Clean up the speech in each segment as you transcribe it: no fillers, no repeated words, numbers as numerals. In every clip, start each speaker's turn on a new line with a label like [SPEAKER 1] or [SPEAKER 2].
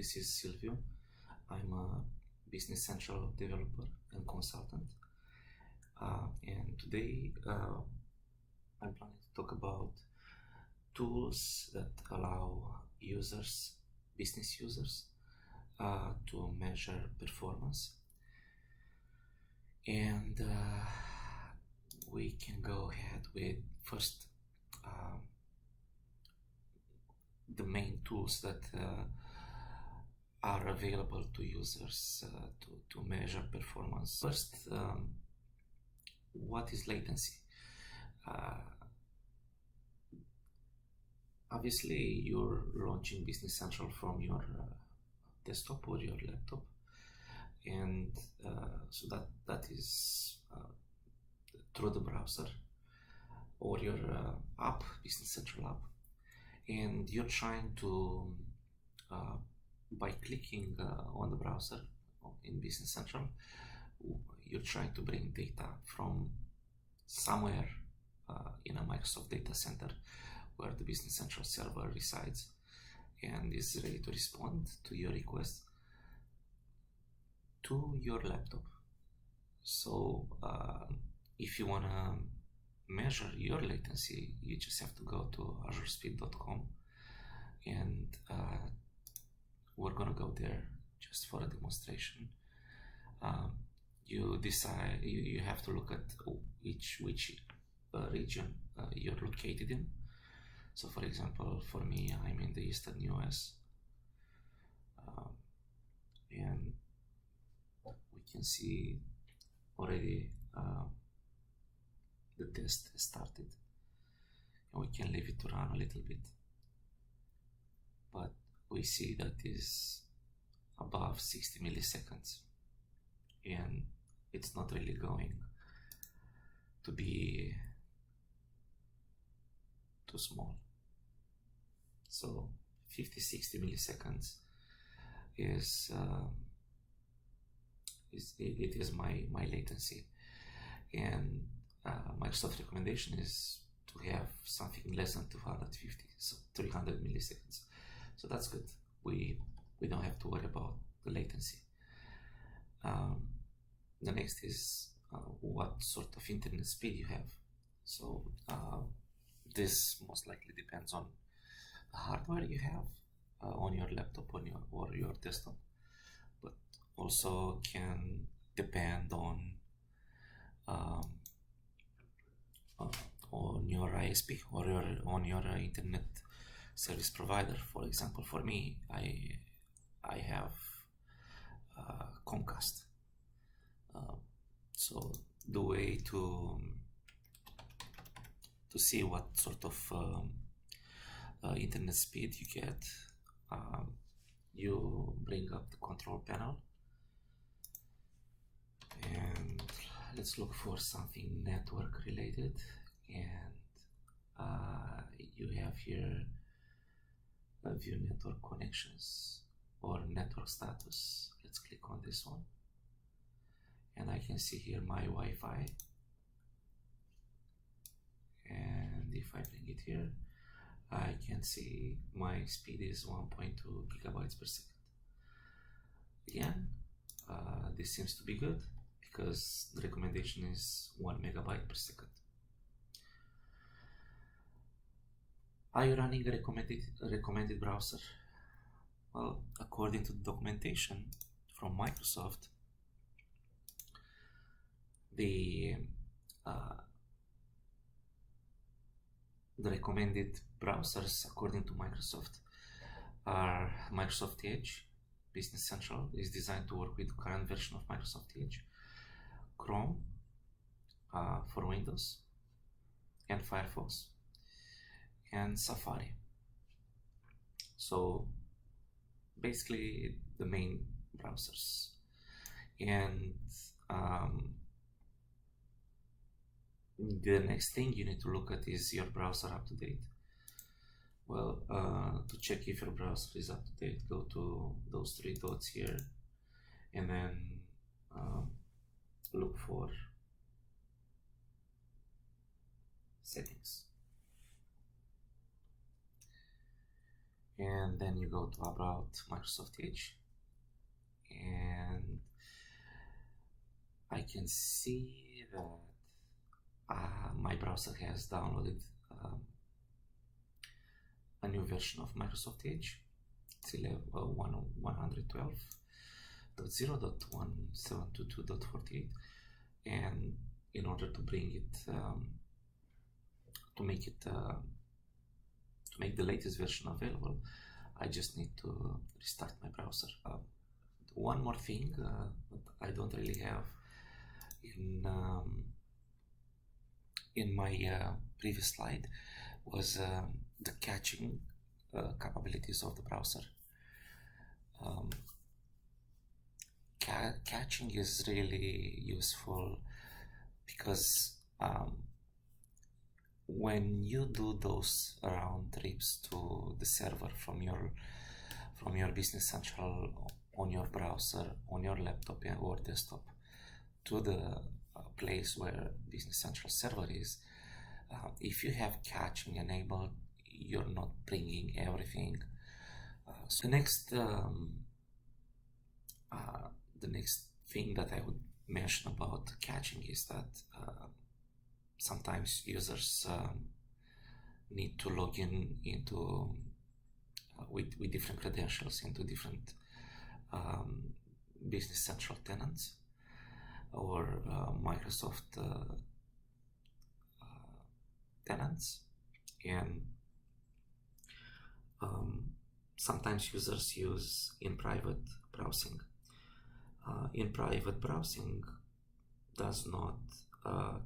[SPEAKER 1] this is Silvio. I'm a Business Central developer and consultant. And today I'm planning to talk about tools that allow users, business users, to measure performance. And we can go ahead with first the main tools that are available to users to measure performance. First, what is latency? Obviously, you're launching Business Central from your desktop or your laptop, and so that is through the browser or your app, Business Central app, and you're trying to by clicking on the browser in Business Central, you're trying to bring data from somewhere in a Microsoft data center where the Business Central server resides and is ready to respond to your request to your laptop. So if you want to measure your latency, you just have to go to azurespeed.com, and we're gonna go there just for a demonstration. You decide, you have to look at which region you're located in. So for example, for me, I'm in the Eastern US, and we can see already the test has started, and we can leave it to run a little bit, but we see that is above 60 milliseconds, and it's not really going to be too small. So 50-60 milliseconds is my latency, and Microsoft recommendation is to have something less than 250, so 300 milliseconds. So that's good. We don't have to worry about the latency. The next is what sort of internet speed you have. So this most likely depends on the hardware you have on your laptop or your desktop, but also can depend on your ISP or on your internet service provider. For example, for me, I have Comcast. So the way to see what sort of internet speed you get, you bring up the control panel, and let's look for something network related, and you have here view network connections or network status. Let's click on this one, and I can see here my Wi-Fi, and if I bring it here, I can see my speed is 1.2 gigabytes per second. Again, this seems to be good because the recommendation is 1 megabyte per second. Are you running a recommended browser? Well, according to the documentation from Microsoft, the recommended browsers according to Microsoft are Microsoft Edge. Business Central is designed to work with the current version of Microsoft Edge, Chrome for Windows, and Firefox, and Safari. So basically the main browsers. And the next thing you need to look at is your browser up to date. Well, to check if your browser is up to date, go to those three dots here, and then look for settings. and then you go to About Microsoft Edge, and I can see that my browser has downloaded a new version of Microsoft Edge. It's 112.0.172.48, and in order to bring it to make the latest version available, I just need to restart my browser. One more thing that I don't really have in my previous slide was the caching capabilities of the browser. Caching is really useful because when you do those round trips to the server from your Business Central on your browser, on your laptop or desktop, to the place where Business Central server is, if you have caching enabled, you're not bringing everything. So the next thing that I would mention about caching is that sometimes users need to log into with different credentials into different Business Central tenants or Microsoft tenants, and sometimes users use in private browsing. In private browsing does not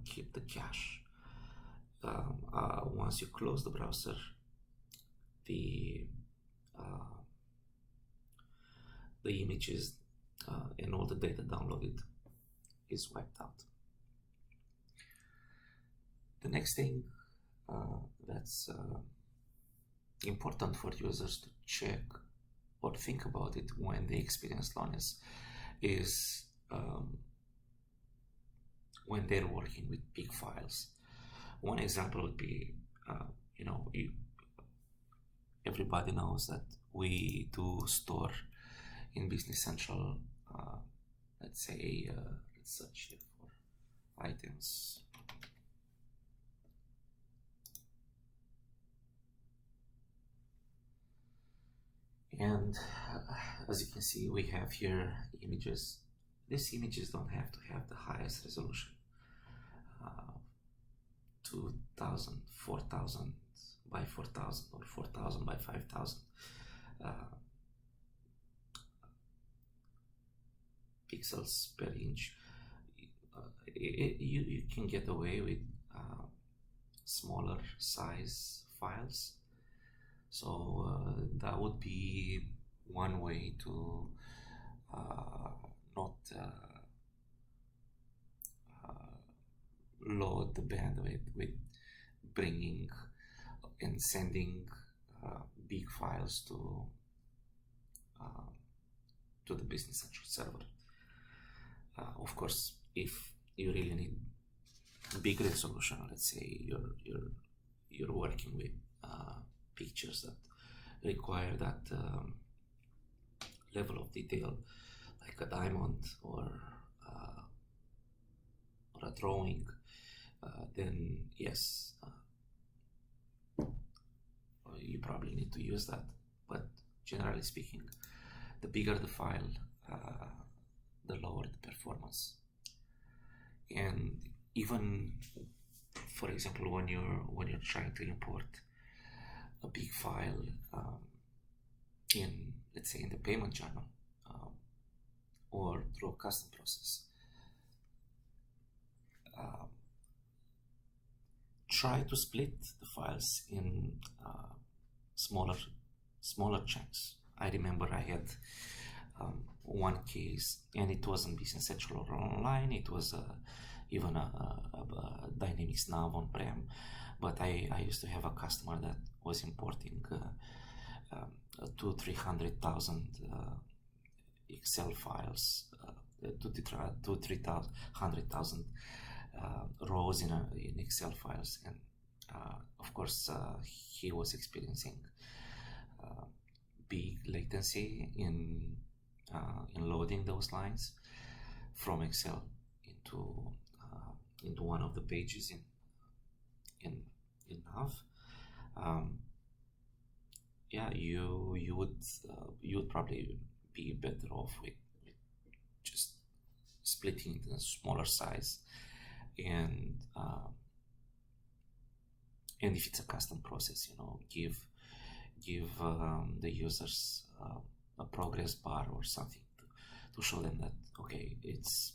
[SPEAKER 1] keep the cache. Once you close the browser, the images and all the data downloaded is wiped out. The next thing that's important for users to check or think about it when they experience slowness is when they're working with big files. One example would be, everybody knows that we do store in Business Central, let's say, let's search here for items. And as you can see, we have here images. These images don't have to have the highest resolution. 2000, 4000 by 4000 or 4000 by 5000 pixels per inch. You can get away with smaller size files. So that would be one way to not load the bandwidth with bringing and sending big files to the Business Central server. Of course, if you really need big resolution, let's say you're working with pictures that require that level of detail, like a diamond or a drawing, then yes, you probably need to use that. But generally speaking, the bigger the file, the lower the performance. And even, for example, when you're trying to import a big file in, let's say, in the payment channel or through a custom process, try to split the files in smaller chunks. I remember I had one case, and it wasn't Business Central or online, it was even a Dynamics Nav on-prem, but I used to have a customer that was importing 200,000-300,000 Excel files, 200,000-300,000 rows in Excel files, and of course he was experiencing big latency in loading those lines from Excel into one of the pages in in Nav. Yeah, you would probably be better off with just splitting it in a smaller size, and if it's a custom process, give the users a progress bar or something to show them that okay, it's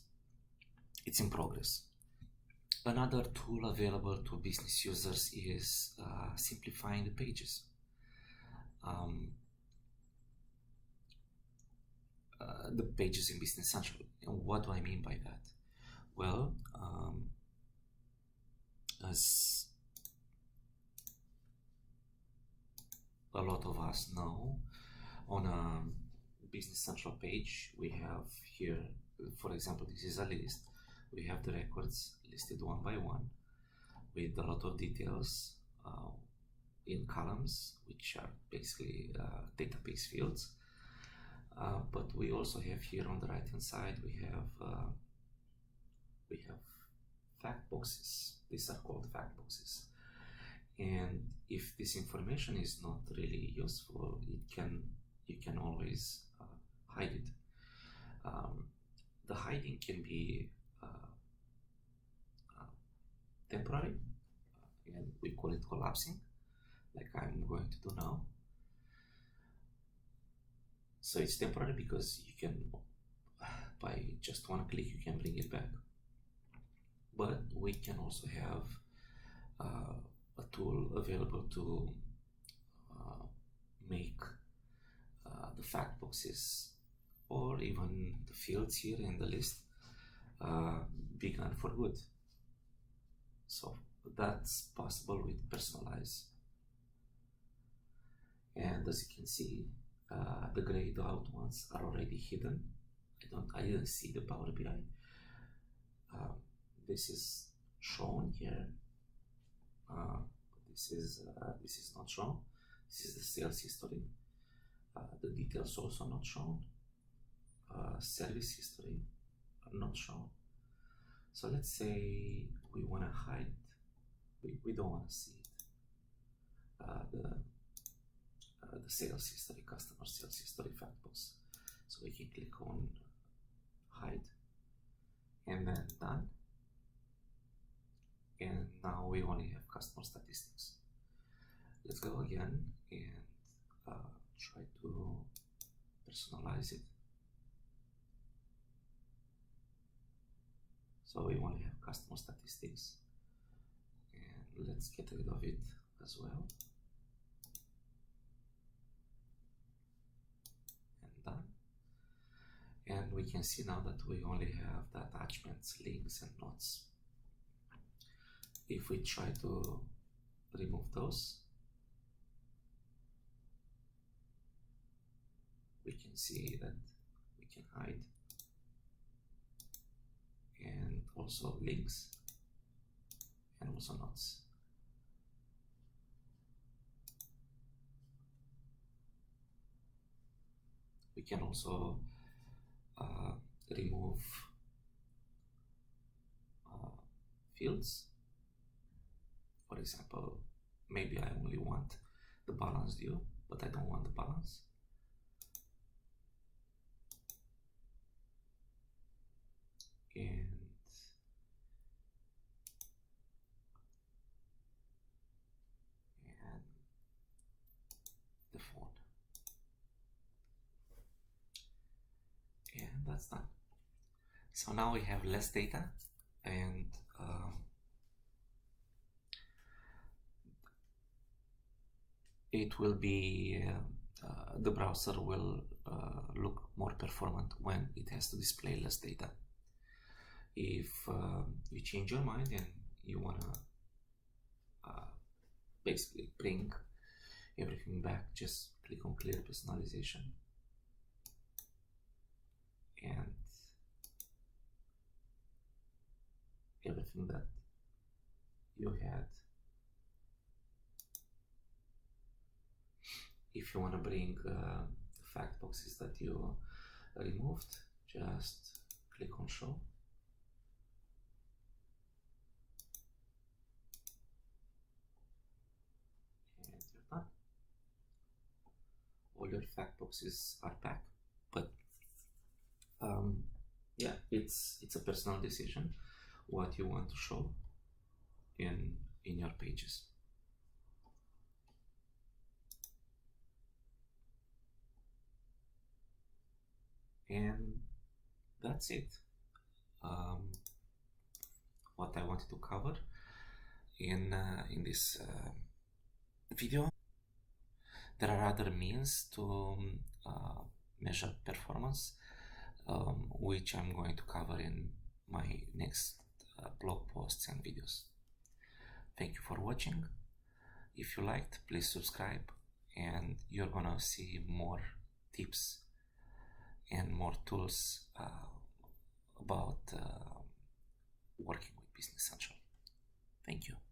[SPEAKER 1] in progress. Another tool available to business users is simplifying the pages. The pages in Business Central. And what do I mean by that? Well, as a lot of us know, on a Business Central page, we have here, for example, this is a list. We have the records listed one by one with a lot of details in columns, which are basically database fields. But we also have here on the right hand side, we have fact boxes. These are called fact boxes. And if this information is not really useful, you can always hide it. The hiding can be temporary, and we call it collapsing, like I'm going to do now. So it's temporary because you can, by just one click, you can bring it back. But we can also have a tool available to make the fact boxes or even the fields here in the list be gone for good. So that's possible with Personalize. And as you can see, the grayed out ones are already hidden. I didn't see the Power BI. This is shown here. This is not shown. This is the sales history. The details also not shown. Service history are not shown. So let's say we want to hide. We don't want to see it. The sales history, customer sales history fact box. So we can click on hide and then done. And now we only have customer statistics. Let's go again and try to personalize it. So we only have customer statistics, and let's get rid of it as well. And done. And we can see now that we only have the attachments, links, and notes. If we try to remove those, we can see that we can hide, and also links and also notes. We can also remove fields. For example, maybe I only want the balance due, but I don't want the balance. And the phone. And that's done. So now we have less data, and it will be the browser will look more performant when it has to display less data. If you change your mind and you want to basically bring everything back, just click on clear personalization, and everything that you had if you want to bring fact boxes that you removed, just click on show. And you're done. All your fact boxes are back. But yeah, it's a personal decision what you want to show in your pages. And that's it. What I wanted to cover in this video. There are other means to measure performance, which I'm going to cover in my next blog posts and videos. Thank you for watching. If you liked, please subscribe, and you're gonna see more tips and more tools about working with Business Central. Thank you.